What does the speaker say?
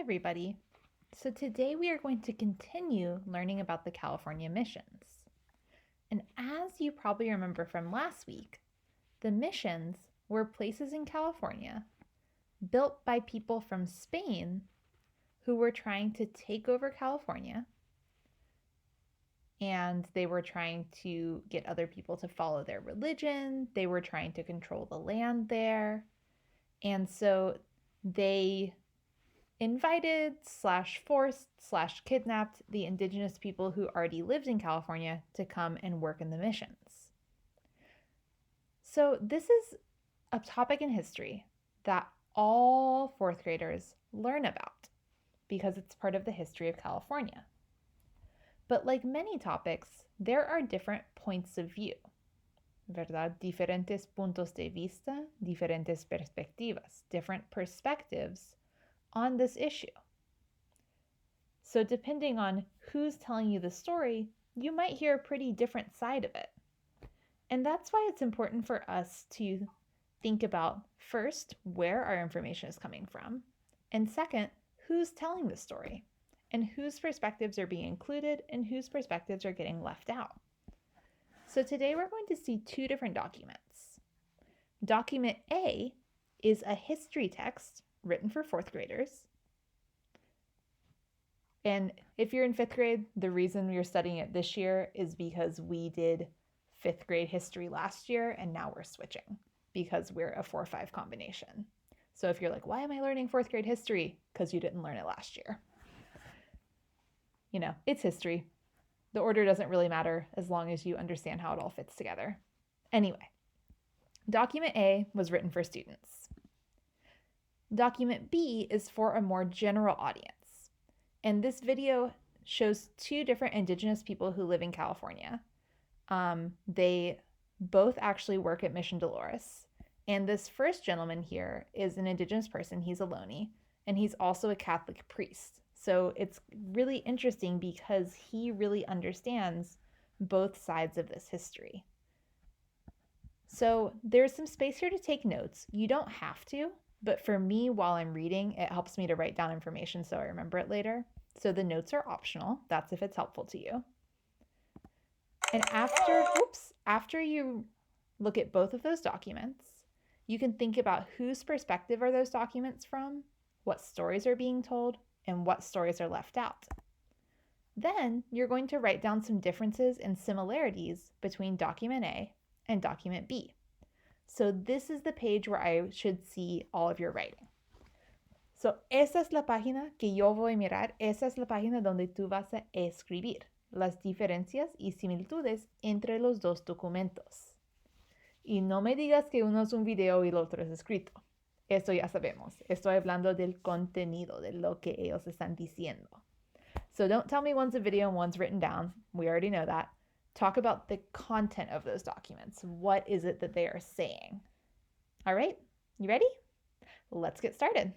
everybody. So today we are going to continue learning about the California missions. And as you probably remember from last week, the missions were places in California built by people from Spain who were trying to take over California, and they were trying to get other people to follow their religion. They were trying to control the land there. And so they invited / forced / kidnapped the indigenous people who already lived in California to come and work in the missions. So this is a topic in history that all fourth graders learn about because it's part of the history of California. But like many topics, there are different points of view, ¿verdad? Diferentes puntos de vista, diferentes perspectivas, different perspectives on this issue. So depending on who's telling you the story, you might hear a pretty different side of it. And that's why it's important for us to think about, first, where our information is coming from, and second, who's telling the story, and whose perspectives are being included and whose perspectives are getting left out. So today we're going to see two different documents. Document A is a history text written for fourth graders. And if you're in fifth grade, the reason you're studying it this year is because we did fifth grade history last year and now we're switching because we're a 4-5 combination. So if you're like, why am I learning fourth grade history? Because you didn't learn it last year. You know, it's history. The order doesn't really matter as long as you understand how it all fits together. Anyway, document A was written for students. Document B is for a more general audience. And this video shows two different indigenous people who live in California. They both actually work at Mission Dolores. And this first gentleman here is an indigenous person. He's a Ohlone, and he's also a Catholic priest. So it's really interesting because he really understands both sides of this history. So there's some space here to take notes. You don't have to, but for me, while I'm reading, it helps me to write down information so I remember it later. So the notes are optional. That's if it's helpful to you. And after you look at both of those documents, you can think about whose perspective are those documents from, what stories are being told, and what stories are left out. Then you're going to write down some differences and similarities between document A and document B. So this is the page where I should see all of your writing. So esa es la página que yo voy a mirar. Esa es la página donde tú vas a escribir las diferencias y similitudes entre los dos documentos. Y no me digas que uno es un video y el otro es escrito. Eso ya sabemos. Estoy hablando del contenido, de lo que ellos están diciendo. So don't tell me one's a video and one's written down. We already know that. Talk about the content of those documents. What is it that they are saying? All right, you ready? Let's get started.